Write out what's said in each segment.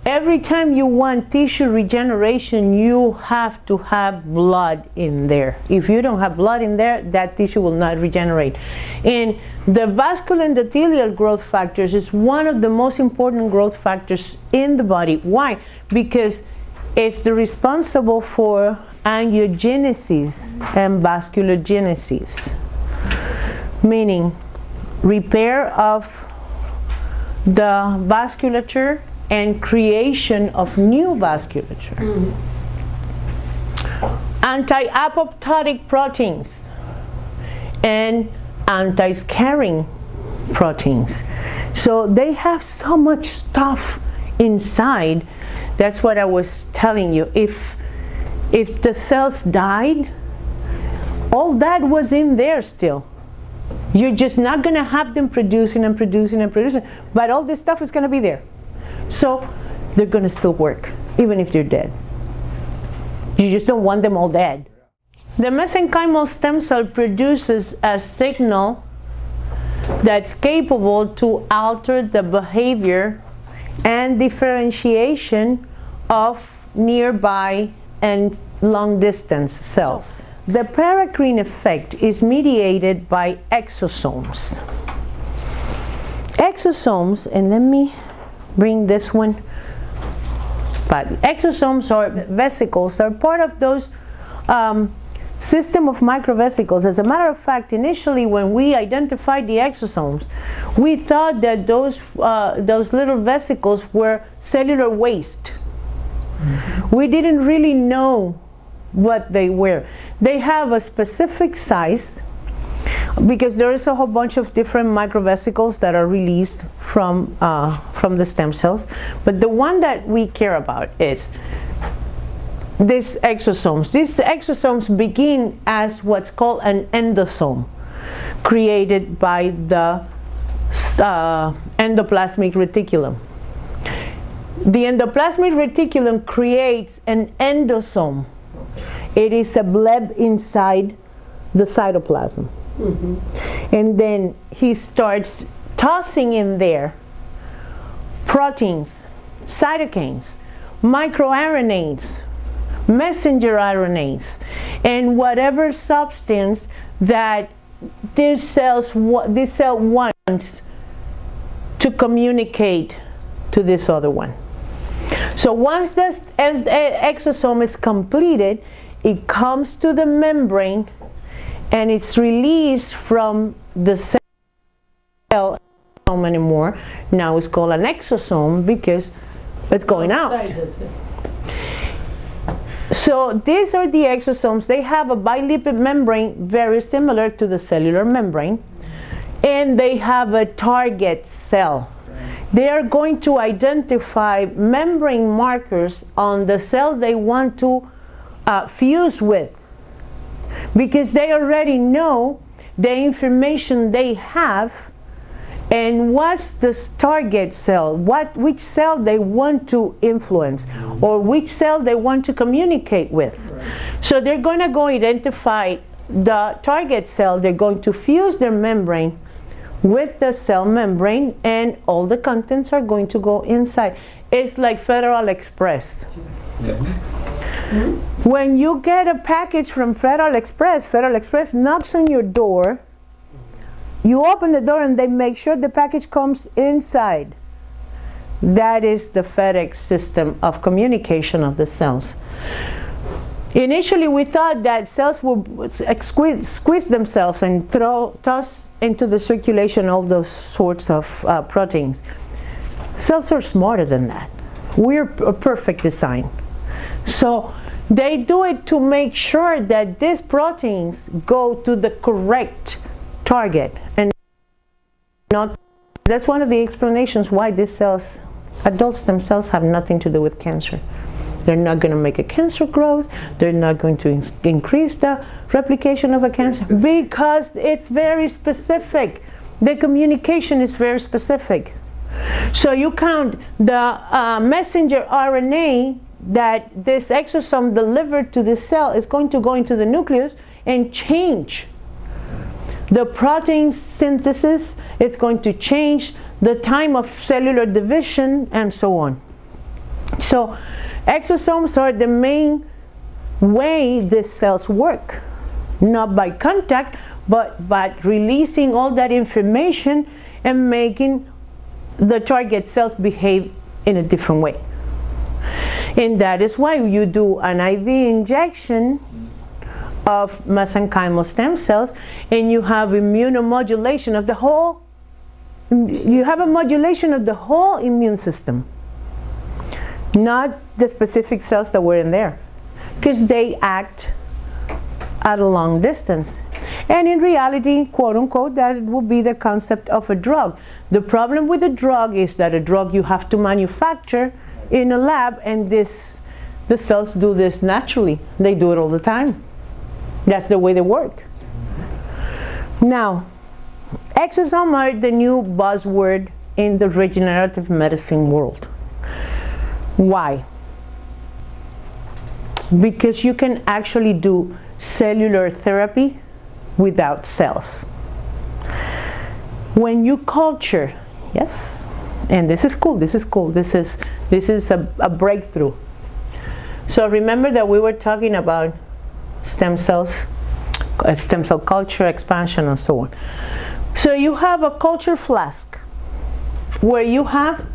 Every time you want tissue regeneration, you have to have blood in there. If you don't have blood in there, that tissue will not regenerate. And the vascular endothelial growth factors is one of the most important growth factors in the body. Why? Because it's the responsible for angiogenesis and vasculogenesis, meaning repair of the vasculature and creation of new vasculature. Anti-apoptotic proteins and anti-scarring proteins. So they have so much stuff inside. That's what I was telling you. If the cells died, all that was in there still. You're just not going to have them producing and producing and producing, but all this stuff is going to be there. So they're going to still work, even if they're dead. You just don't want them all dead. The mesenchymal stem cell produces a signal that's capable to alter the behavior and differentiation of nearby and long distance cells. The paracrine effect is mediated by exosomes. Exosomes, and let me bring this one, but exosomes or vesicles are part of those system of microvesicles. As a matter of fact, initially when we identified the exosomes, we thought that those little vesicles were cellular waste. We didn't really know what they were. They have a specific size, because there is a whole bunch of different microvesicles that are released from the stem cells. But the one that we care about is these exosomes. These exosomes begin as what's called an endosome, created by the endoplasmic reticulum. The endoplasmic reticulum creates an endosome. It is a bleb inside the cytoplasm. And then he starts tossing in there proteins, cytokines, microRNAs, messenger RNAs, and whatever substance that this cell wants to communicate to this other one. So once this exosome is completed, it comes to the membrane and it's released from the cell anymore. Now it's called an exosome because it's going out. So these are the exosomes. They have a bilipid membrane very similar to the cellular membrane, and they have a target cell. They are going to identify membrane markers on the cell they want to fuse with, because they already know the information they have and what's the target cell, which cell they want to influence or which cell they want to communicate with. So they're going to go identify the target cell. They're going to fuse their membrane with the cell membrane, and all the contents are going to go inside. It's like Federal Express. When you get a package from Federal Express knocks on your door, you open the door and they make sure the package comes inside. That is the FedEx system of communication of the cells. Initially we thought that cells would squeeze themselves and toss into the circulation all those sorts of proteins. Cells are smarter than that. We're a perfect design. So they do it to make sure that these proteins go to the correct target, and not. That's one of the explanations why these cells, adult stem cells, have nothing to do with cancer. They're not going to make a cancer growth. They're not going to increase the replication of a cancer because it's very specific. The communication is very specific. So you count the messenger RNA that this exosome delivered to the cell is going to go into the nucleus and change the protein synthesis. It's going to change the time of cellular division and so on. So exosomes are the main way these cells work, not by contact, but by releasing all that information and making the target cells behave in a different way. And that is why you do an IV injection of mesenchymal stem cells, and you have immunomodulation of the whole, you have a modulation of the whole immune system, not the specific cells that were in there, because they act at a long distance. And in reality, quote unquote, that will be the concept of a drug. The problem with a drug is that a drug you have to manufacture in a lab, and the cells do this naturally. They do it all the time. That's the way they work. Now, exosomes are the new buzzword in the regenerative medicine world. Why? Because you can actually do cellular therapy without cells. When you culture, yes, and this is cool, this is cool, this is a breakthrough. So remember that we were talking about stem cells, stem cell culture, expansion, and so on. So you have a culture flask where you have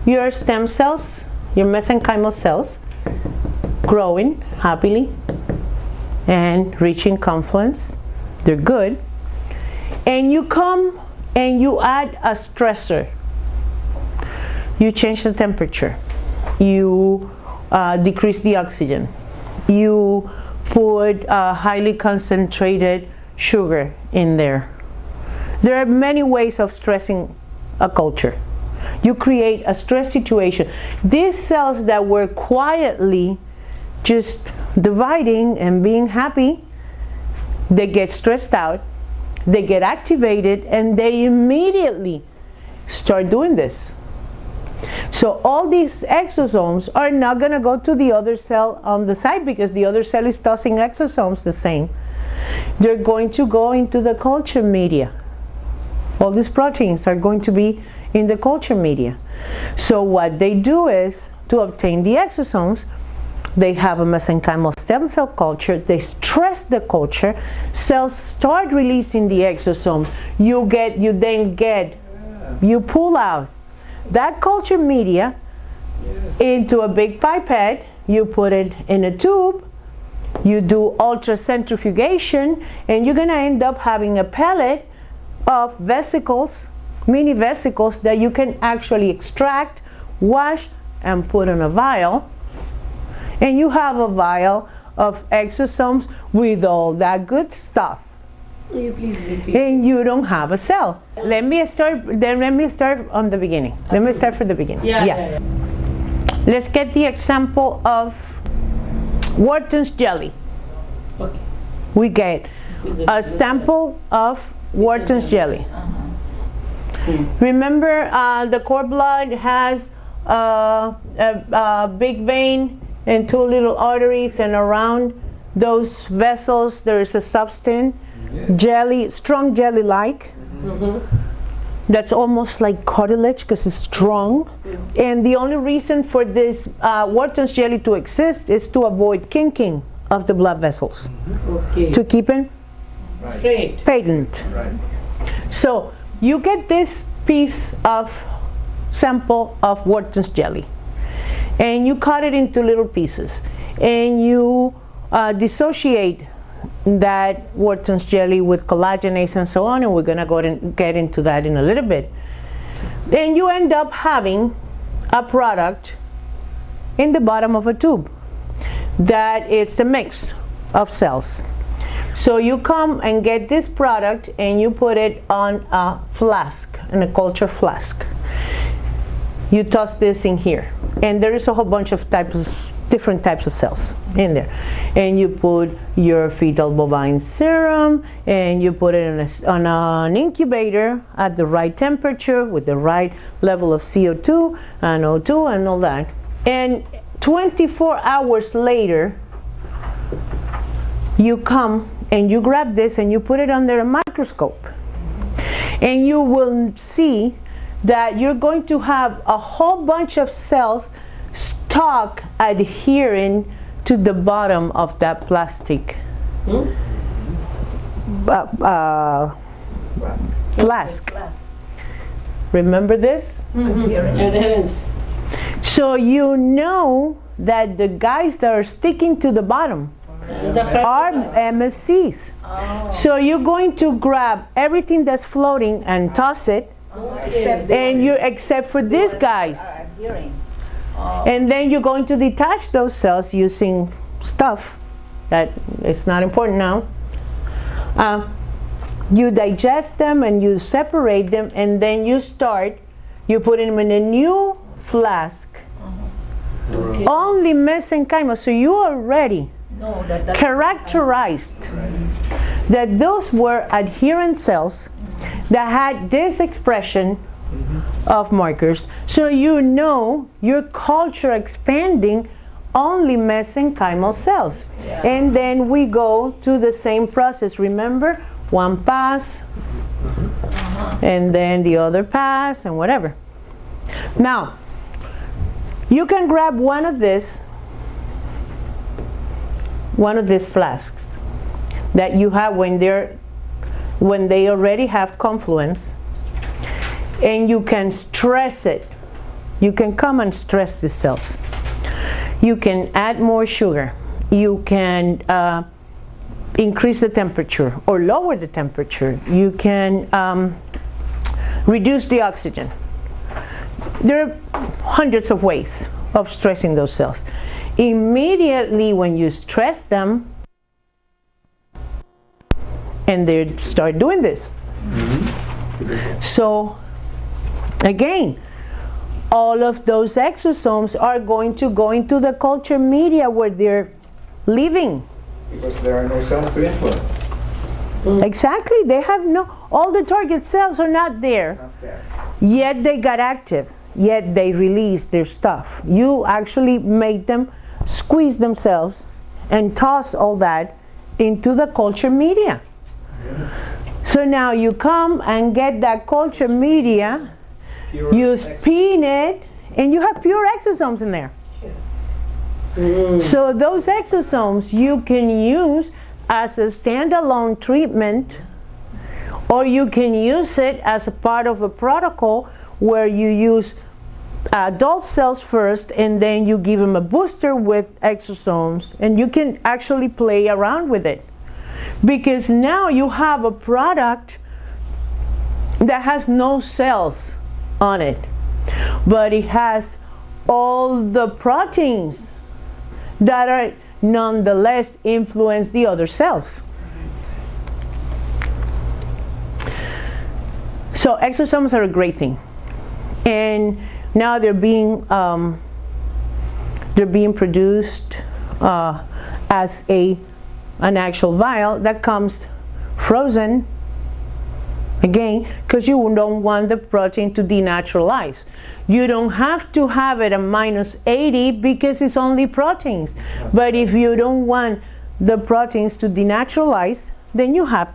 your stem cells, your mesenchymal cells, growing happily and reaching confluence. They're good. And you come and you add a stressor. You change the temperature. You decrease the oxygen. You put highly concentrated sugar in there. There are many ways of stressing a culture. You create a stress situation. These cells that were quietly just dividing and being happy, they get stressed out, they get activated, and they immediately start doing this. So all these exosomes are not going to go to the other cell on the side because the other cell is tossing exosomes the same. They're going to go into the culture media. All these proteins are going to be in the culture media. So what they do is, to obtain the exosomes, they have a mesenchymal stem cell culture, they stress the culture, cells start releasing the exosome. You pull out that culture media into a big pipette, you put it in a tube, you do ultracentrifugation, and you're going to end up having a pellet of vesicles, mini vesicles that you can actually extract, wash, and put in a vial. And you have a vial of exosomes with all that good stuff. Will you please repeat? And you don't have a cell. Let me start on the beginning. Okay. Let me start from the beginning. Yeah. Let's get the example of Wharton's jelly. Okay. We get a sample of Wharton's jelly. Remember, the cord blood has a big vein and two little arteries, and around those vessels there is a substance, jelly, strong jelly-like. That's almost like cartilage because it's strong. And the only reason for this Wharton's jelly to exist is to avoid kinking of the blood vessels, to keep it straight, patent. So you get this piece of sample of Wharton's jelly, and you cut it into little pieces, and you dissociate that Wharton's jelly with collagenase and so on, and we're going to go and get into that in a little bit. Then you end up having a product in the bottom of a tube that it's a mix of cells. So you come and get this product and you put it on a flask, in a culture flask. You toss this in here. And there is a whole bunch of different types of cells in there. And you put your fetal bovine serum, and you put it on an incubator at the right temperature with the right level of CO2 and O2 and all that. And 24 hours later, you come and you grab this and you put it under a microscope. And you will see that you're going to have a whole bunch of cells stuck adhering to the bottom of that plastic flask. Remember this? It is. So you know that the guys that are sticking to the bottom are MSCs. So you're going to grab everything that's floating and toss it, except for these guys. And then you're going to detach those cells using stuff that is not important now. You digest them and you separate them, and then you put them in a new flask. Only mesenchymal. So you already characterized that those were adherent cells that had this expression of markers. So you know your culture expanding only mesenchymal cells. And then we go to the same process. Remember, one pass, and then the other pass, and whatever. Now, you can grab one of these flasks that you have when they already have confluence, and you can stress it. You can come and stress the cells. You can add more sugar. You can increase the temperature or lower the temperature. You can reduce the oxygen. There are hundreds of ways of stressing those cells. Immediately when you stress them, and they start doing this. So again, all of those exosomes are going to go into the culture media where they're living. Because there are no cells to influence. Exactly. They have all the target cells are not there. Yet they got active. Yet they release their stuff. You actually made them squeeze themselves and toss all that into the culture media. So now you come and get that culture media, you spin it, and you have pure exosomes in there. So those exosomes you can use as a standalone treatment, or you can use it as a part of a protocol where you use adult cells first and then you give them a booster with exosomes, and you can actually play around with it. Because now you have a product that has no cells on it, but it has all the proteins that are nonetheless influence the other cells. So exosomes are a great thing, and now they're being produced as an actual vial that comes frozen, again, because you don't want the protein to denaturalize. You don't have to have it at -80 because it's only proteins. But if you don't want the proteins to denaturalize, then you have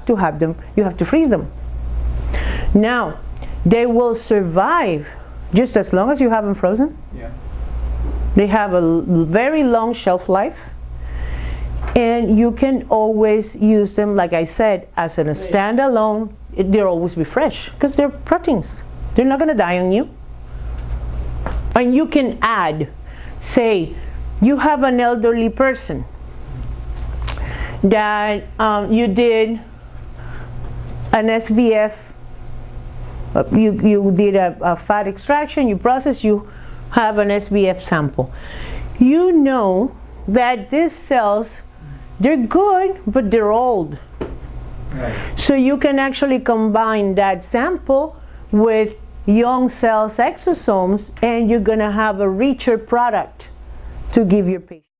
to have them. You have to freeze them. Now, they will survive just as long as you have them frozen. Yeah. They have a very long shelf life. And you can always use them, like I said, as a standalone. They'll always be fresh because they're proteins. They're not going to die on you. And you can add, say, you have an elderly person that you did an SVF, you did a fat extraction, you process, you have an SVF sample. You know that these cells, they're good, but they're old. Right. So you can actually combine that sample with young cells exosomes, and you're going to have a richer product to give your patient.